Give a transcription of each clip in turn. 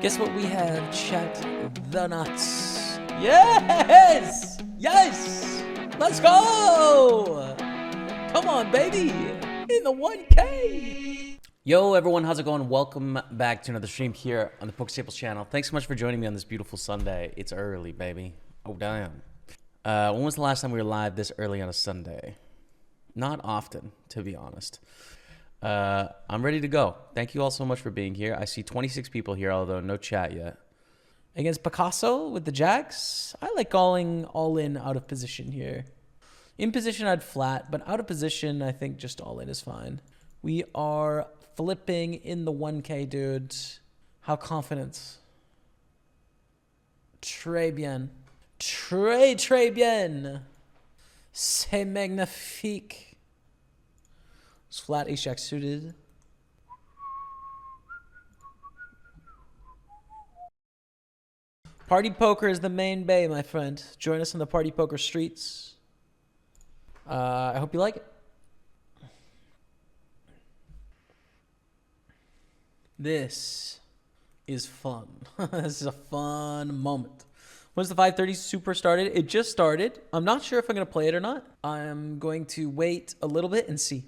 Guess what we have, chat? The nuts. Yes! Yes! Let's go! Come on, baby! In the 1K! Yo, everyone, how's it going? Welcome back to another stream here on the Pokerstaples channel. Thanks so much for joining me on this beautiful Sunday. It's early, baby. Oh, damn. When was the last time we were live this early on a Sunday? Not often, to be honest. I'm ready to go. Thank you all so much for being here. I see 26 people here, although no chat yet. Against Picasso with the jacks, I like calling all in out of position here. In position, I'd flat, but out of position, I think just all in is fine. We are flipping in the 1K, dude. How confident? Très bien. Très bien. C'est magnifique. It's flat ace jack suited. Party poker is the main bay, my friend. Join us on the party poker streets. I hope you like it. This is fun. This is a fun moment. Once the 5:30 super started, it just started. I'm not sure if I'm going to play it or not. I'm going to wait a little bit and see.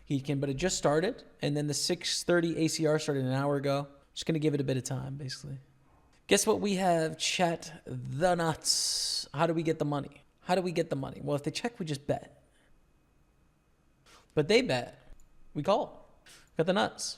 But it just started, and then the 6:30 ACR started an hour ago. Just going to give it a bit of time, basically. Guess what we have, chat? The nuts. How do we get the money? How do we get the money? Well, if they check, we just bet. But they bet. We call. Got the nuts.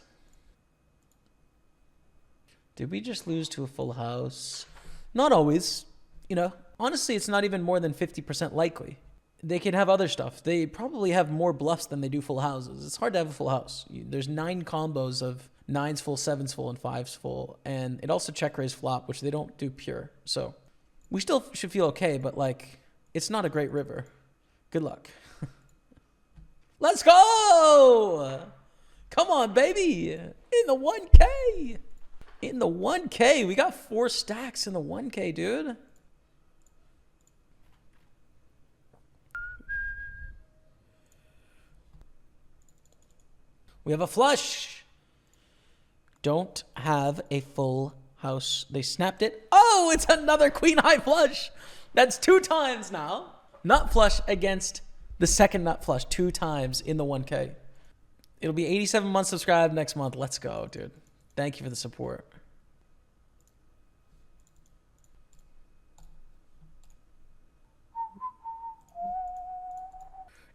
Did we just lose to a full house? Not always. You know, honestly, it's not even more than 50% likely. They could have other stuff. They probably have more bluffs than they do full houses. It's hard to have a full house. There's 9 combos of 9s full, 7s full, and 5s full. And it also check raise flop, which they don't do pure. So we still should feel okay, but like, it's not a great river. Good luck. Let's go! Come on, baby. In the 1K. In the 1K. We got 4 stacks in the 1K, dude. We have a flush. Don't have a full house. They snapped it. Oh, it's another queen high flush. That's 2 times now. Nut flush against the second nut flush. 2 times in the 1K. It'll be 87 months subscribed next month. Let's go, dude. Thank you for the support.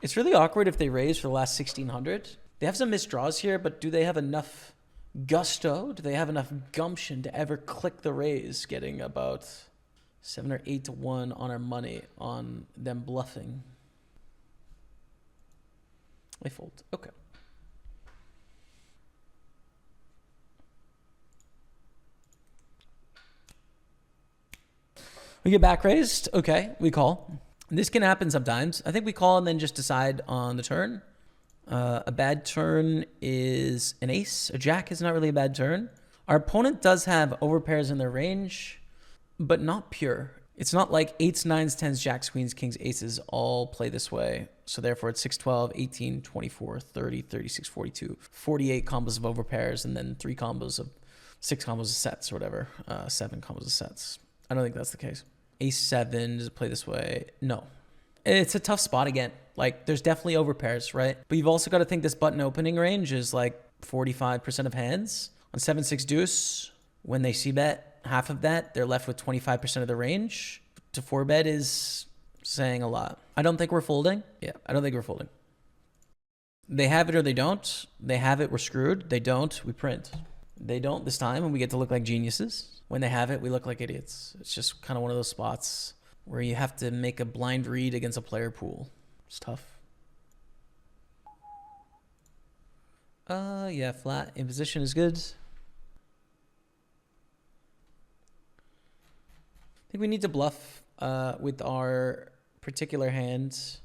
It's really awkward if they raise for the last 1600. They have some missed draws here, but do they have enough gusto? Do they have enough gumption to ever click the raise, getting about 7 or 8 to 1 on our money on them bluffing? They fold. Okay. We get back raised. Okay, we call. This can happen sometimes. I think we call and then just decide on the turn. A bad turn is an ace. A jack is not really a bad turn. Our opponent does have overpairs in their range, but not pure. It's not like 8s, 9s, 10s, jacks, queens, kings, aces all play this way. So therefore it's 6, 12, 18, 24, 30, 36, 42, 48 combos of overpairs, and then 6 combos of sets or whatever. 7 combos of sets. I don't think that's the case. Ace 7, does it play this way? No. It's a tough spot again. Like, there's definitely overpairs, right? But you've also got to think this button opening range is like 45% of hands. On 7-6 deuce, when they see bet half of that, they're left with 25% of the range. To 4-bet is saying a lot. I don't think we're folding. Yeah, I don't think we're folding. They have it or they don't. They have it, we're screwed. They don't, we print. They don't this time, and we get to look like geniuses. When they have it, we look like idiots. It's just kind of one of those spots where you have to make a blind read against a player pool. It's tough. Yeah, flat in position is good. I think we need to bluff with our particular hands.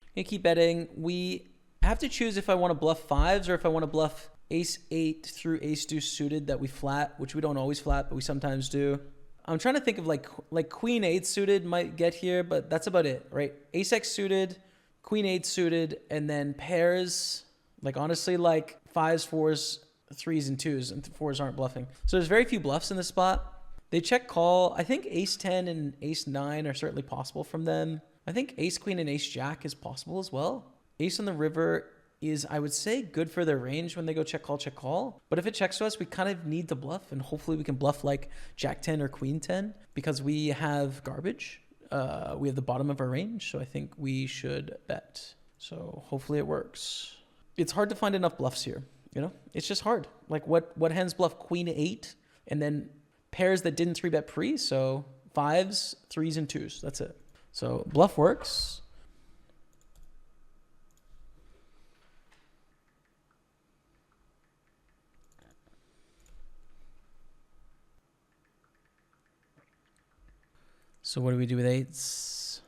I'm gonna keep betting. We have to choose if I want to bluff 5s or if I want to bluff ace 8 through ace deuce suited that we flat, which we don't always flat, but we sometimes do. I'm trying to think of like queen 8 suited might get here, but that's about it, right? Ace X suited, queen 8 suited, and then pairs. Like honestly, like fives, fours, threes, and twos, and fours aren't bluffing. So there's very few bluffs in this spot. They check call. I think ace 10 and ace 9 are certainly possible from them. I think ace queen and ace jack is possible as well. Ace on the river is, I would say, good for their range when they go check call. But if it checks to us, we kind of need to bluff, and hopefully we can bluff like jack 10 or queen 10 because we have garbage. We have the bottom of our range, so I think we should bet. So hopefully it works. It's hard to find enough bluffs here, you know? It's just hard. Like what hands bluff queen 8 and then pairs that didn't 3-bet pre, so fives, threes, and twos. That's it. So bluff works. So what do we do with eights?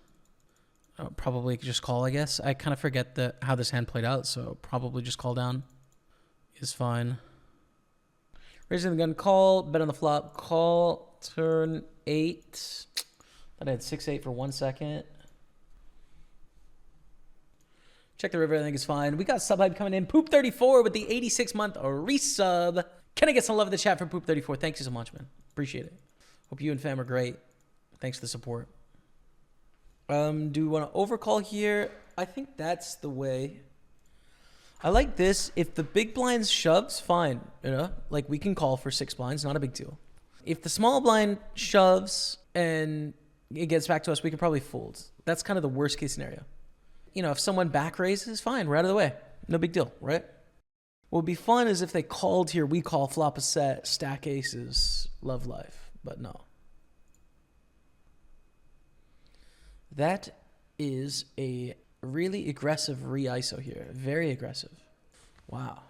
Oh, probably just call, I guess. I kind of forget how this hand played out, so probably just call down is fine. Raising the gun, call, bet on the flop, call, turn 8. Then I had 6-8 for 1 second. Check the river, I think it's fine. We got sub hype coming in. Poop34 with the 86-month resub. Can I get some love in the chat for Poop34? Thank you so much, man. Appreciate it. Hope you and fam are great. Thanks for the support. Do we want to overcall here? I think that's the way. I like this. If the big blinds shoves, fine. You know, like we can call for 6 blinds, not a big deal. If the small blind shoves and it gets back to us, we can probably fold. That's kind of the worst case scenario. You know, if someone back raises, fine, we're out of the way. No big deal, right? What would be fun is if they called here, we call, flop a set, stack aces, love life, but no. That is a really aggressive re-ISO here. Very aggressive. Wow.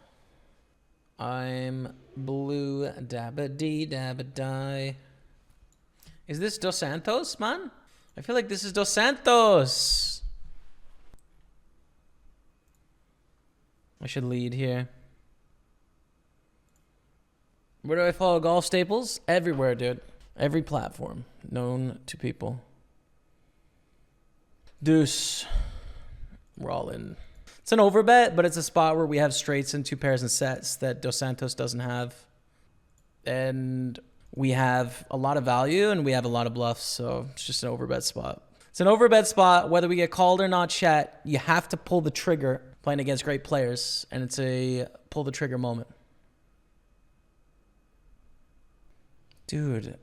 I'm blue, dabba-dee, dabba-die. Is this Dos Santos, man? I feel like this is Dos Santos. I should lead here. Where do I follow GolfStaples? Everywhere, dude. Every platform known to people. Deuce. We're all in. It's an overbet, but it's a spot where we have straights and 2 pairs and sets that Dos Santos doesn't have. And we have a lot of value and we have a lot of bluffs, so it's just an overbet spot. It's an overbet spot, whether we get called or not, chat. You have to pull the trigger playing against great players, and it's a pull the trigger moment. Dude.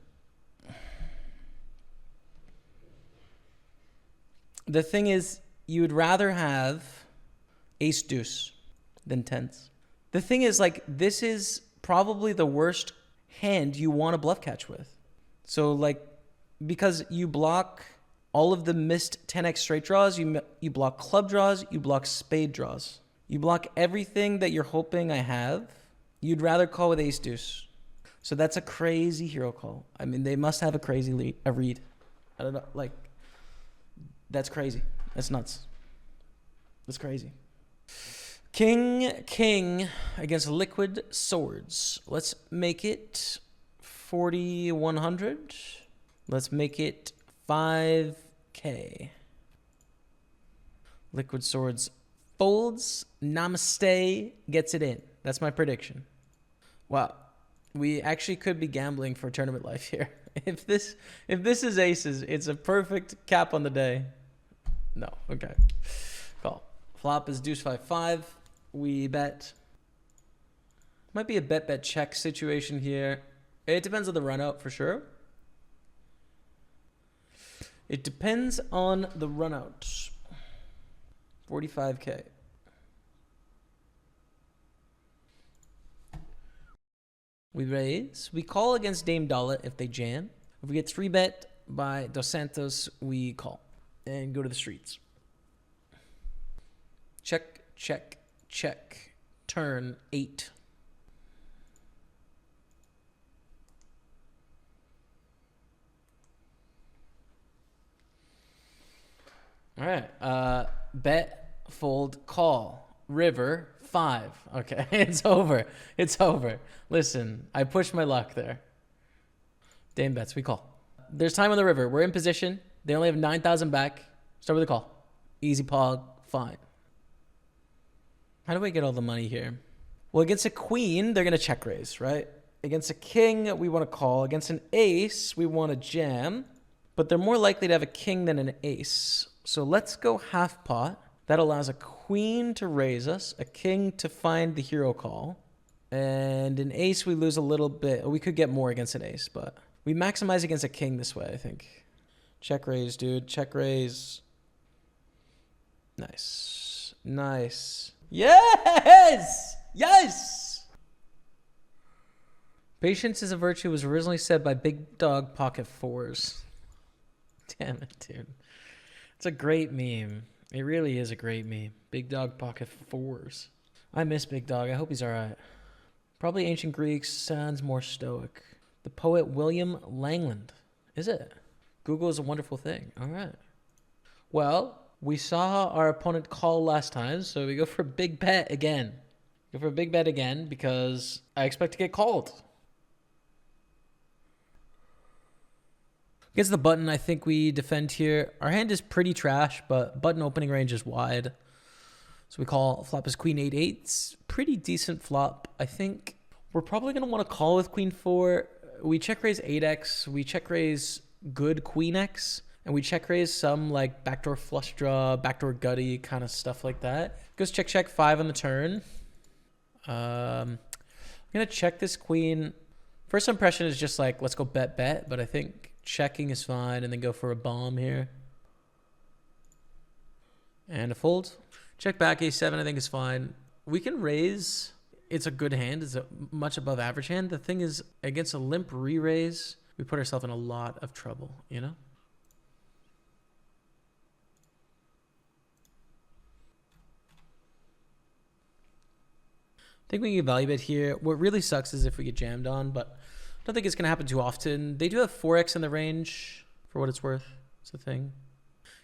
The thing is, you would rather have ace deuce than tens. The thing is, like, this is probably the worst hand you want to bluff catch with. So, like, because you block all of the missed 10x straight draws, you block club draws, you block spade draws. You block everything that you're hoping I have. You'd rather call with ace deuce. So that's a crazy hero call. I mean, they must have a crazy read. I don't know, like, that's crazy. That's nuts. That's crazy. King against liquid swords. Let's make it 4,100. Let's make it 5K. Liquid swords folds. Namaste gets it in. That's my prediction. Wow. We actually could be gambling for tournament life here. If this is aces, it's a perfect cap on the day. No. Okay. Call. Flop is deuce 5-5. We bet. Might be a bet check situation here. It depends on the run out for sure. It depends on the run out. 45K. We raise. We call against Dame Dollar if they jam. If we get 3-bet by Dos Santos, we call and go to the streets. Check, check, check. Turn 8. All right. Bet, fold, call. River, 5. Okay, it's over. It's over. Listen, I pushed my luck there. Dame bets, we call. There's time on the river. We're in position. They only have 9,000 back. Start with a call. Easy pog, fine. How do I get all the money here? Well, against a queen, they're going to check raise, right? Against a king, we want to call. Against an ace, we want to jam. But they're more likely to have a king than an ace. So let's go half pot. That allows a queen to raise us, a king to find the hero call. And an ace, we lose a little bit. We could get more against an ace, but we maximize against a king this way, I think. Check raise, dude. Check raise. Nice. Nice. Yes! Yes! Patience is a virtue was originally said by Big Dog Pocket Fours. Damn it, dude. It's a great meme. It really is a great meme. Big Dog Pocket Fours. I miss Big Dog. I hope he's all right. Probably ancient Greek, sounds more stoic. The poet William Langland. Is it? Google is a wonderful thing. All right. Well, we saw our opponent call last time, so we go for a big bet again. Go for a big bet again because I expect to get called. Against the button, I think we defend here. Our hand is pretty trash, but button opening range is wide. So we call. Flop is queen 8/8. Pretty decent flop. I think we're probably going to want to call with queen 4. We check raise 8x. We check raise good queen x. And we check raise some like backdoor flush draw, backdoor gutty kind of stuff like that. Goes check, check 5 on the turn. I'm going to check this queen. First impression is just like, let's go bet, bet. But I think checking is fine, and then go for a bomb here. And a fold. Check back, a7 I think is fine. We can raise. It's a good hand. It's a much above average hand. The thing is, against a limp re-raise, we put ourselves in a lot of trouble, you know? I think we can value bet here. What really sucks is if we get jammed on, but I don't think it's going to happen too often. They do have 4x in the range, for what it's worth. It's the thing.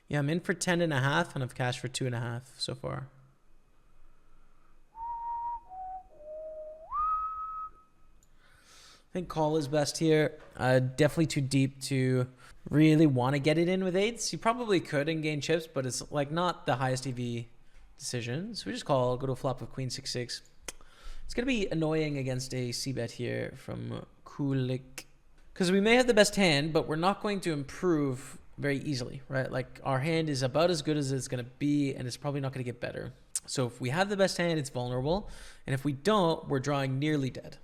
Yeah, I'm in for 10.5, and I've cashed for 2.5 so far. I think call is best here. Definitely too deep to really want to get it in with 8s. You probably could and gain chips, but it's like not the highest EV decision. So we just call, go to a flop of queen 6/6. It's going to be annoying against a c-bet here from Kulik. Because we may have the best hand, but we're not going to improve very easily, right? Like our hand is about as good as it's going to be, and it's probably not going to get better. So if we have the best hand, it's vulnerable. And if we don't, we're drawing nearly dead.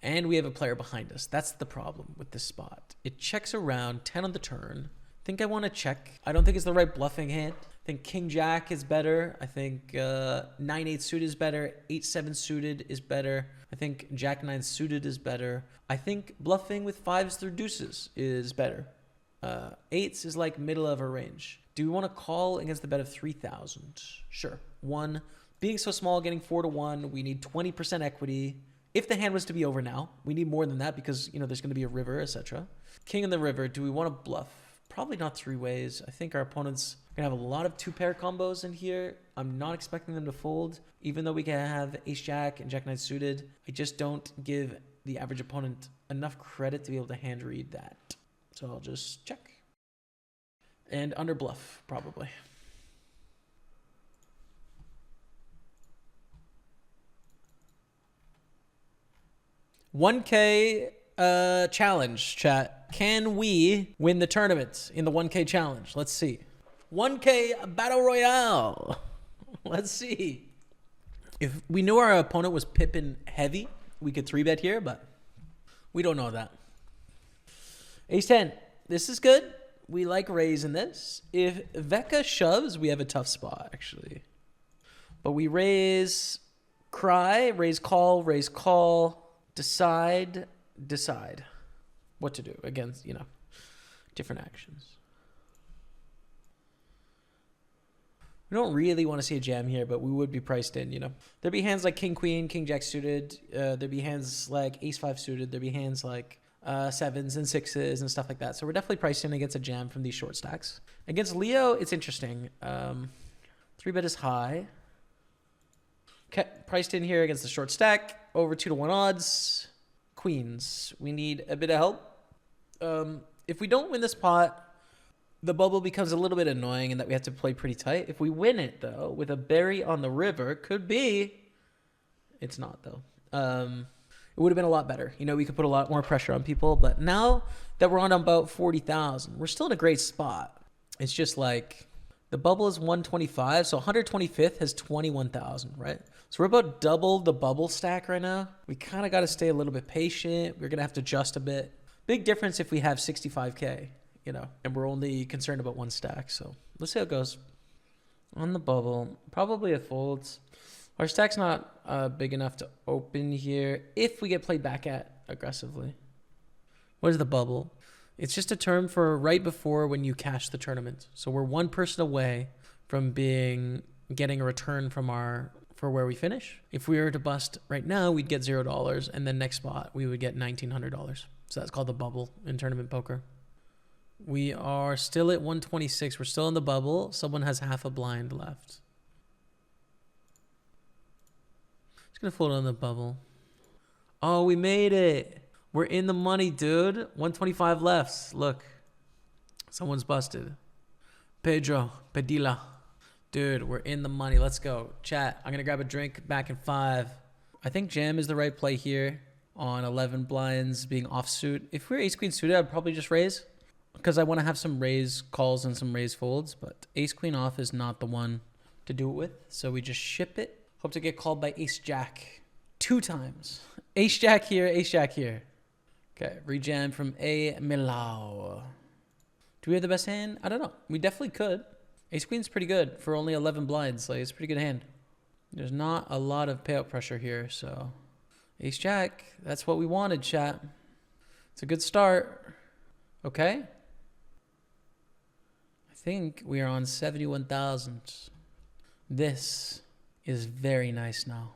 And we have a player behind us. That's the problem with this spot. It checks around 10 on the turn. I think I want to check. I don't think it's the right bluffing hand. I think King Jack is better. I think 9/8 suited is better. 8/7 suited is better. I think Jack 9 suited is better. I think bluffing with 5s through deuces is better. 8s is like middle of our range. Do we want to call against the bet of 3,000? Sure. 1. Being so small, getting 4-1, we need 20% equity. If the hand was to be over now, we need more than that because, you know, there's going to be a river, etc. King in the river, do we want to bluff? Probably not 3 ways. I think our opponents are going to have a lot of 2-pair combos in here. I'm not expecting them to fold, even though we can have ace-jack and jack-9 suited. I just don't give the average opponent enough credit to be able to hand read that. So I'll just check. And under bluff, probably. $1K challenge, chat. Can we win the tournament in the 1K challenge? Let's see. 1K Battle Royale. Let's see. If we knew our opponent was pipping heavy, we could 3-bet here, but we don't know that. Ace-10. This is good. We like raising this. If Vecca shoves, we have a tough spot, actually. But we raise, cry, raise, call, decide what to do against, you know, different actions. We don't really want to see a jam here, but we would be priced in, you know. There'd be hands like King Queen, King Jack suited. There'd be hands like Ace 5 suited. There'd be hands like 7s and 6s and stuff like that. So we're definitely priced in against a jam from these short stacks. Against Leo, it's interesting. 3-bet is high. Okay, priced in here against the short stack. Over 2-1 odds. Queens. We need a bit of help. If we don't win this pot, the bubble becomes a little bit annoying in that we have to play pretty tight. If we win it, though, with a berry on the river, could be. It's not, though. it would have been a lot better. You know, we could put a lot more pressure on people. But now that we're on about 40,000, we're still in a great spot. It's just like the bubble is 125, so 125th has 21,000, right? So we're about double the bubble stack right now. We kind of got to stay a little bit patient. We're going to have to adjust a bit. Big difference if we have 65K, you know, and we're only concerned about one stack. So let's see how it goes. On the bubble, probably a folds. Our stack's not big enough to open here if we get played back at aggressively. What is the bubble? It's just a term for right before when you cash the tournament. So we're one person away from getting a return from for where we finish. If we were to bust right now, we'd get $0, and then next spot we would get $1,900. So that's called the bubble in tournament poker. We are still at 126. We're still in the bubble. Someone has half a blind left. Just gonna fold on the bubble. Oh, we made it. We're in the money, dude. 125 left. Look. Someone's busted. Pedro. Pedila. Dude, we're in the money. Let's go. Chat, I'm going to grab a drink back in 5. I think jam is the right play here on 11 blinds being offsuit. If we were ace-queen suited, I'd probably just raise because I want to have some raise calls and some raise folds. But ace-queen off is not the one to do it with. So we just ship it. Hope to get called by ace-jack 2 times. Ace-jack here, ace-jack here. Okay, rejam from A. Milau. Do we have the best hand? I don't know. We definitely could. Ace-queen's pretty good for only 11 blinds. Like, it's a pretty good hand. There's not a lot of payout pressure here, so... Ace-jack, that's what we wanted, chat. It's a good start. Okay. I think we are on 71,000. This is very nice now.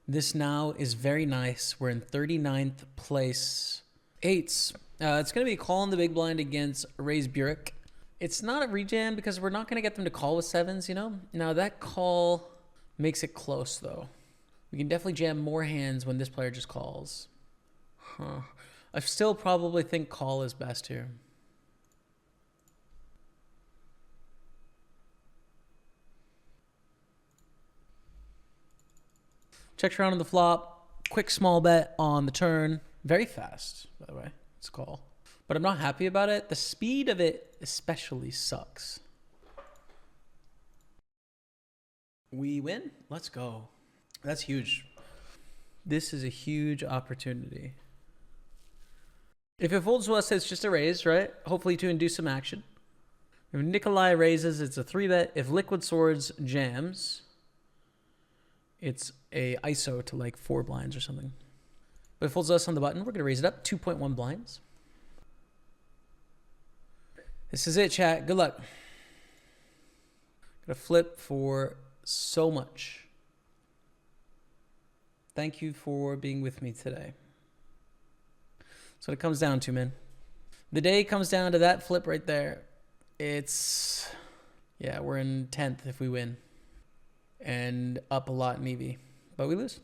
This now is very nice. We're in 39th place. 8s. It's going to be calling the big blind against Raise Burek. It's not a rejam because we're not going to get them to call with 7s, you know? Now, that call makes it close, though. We can definitely jam more hands when this player just calls. Huh. I still probably think call is best here. Checks around on the flop. Quick small bet on the turn. Very fast, by the way. It's a call. But I'm not happy about it. The speed of it especially sucks. We win? Let's go. That's huge. This is a huge opportunity. If it folds to us, it's just a raise, right? Hopefully to induce some action. If Nikolai raises, it's a 3-bet. If Liquid Swords jams, it's a ISO to like 4 blinds or something. But if it folds to us on the button, we're going to raise it up. 2.1 blinds. This is it, chat. Good luck. Gonna flip for so much. Thank you for being with me today. That's what it comes down to, man. The day comes down to that flip right there. It's, yeah, we're in 10th if we win. And up a lot in EV. But we lose.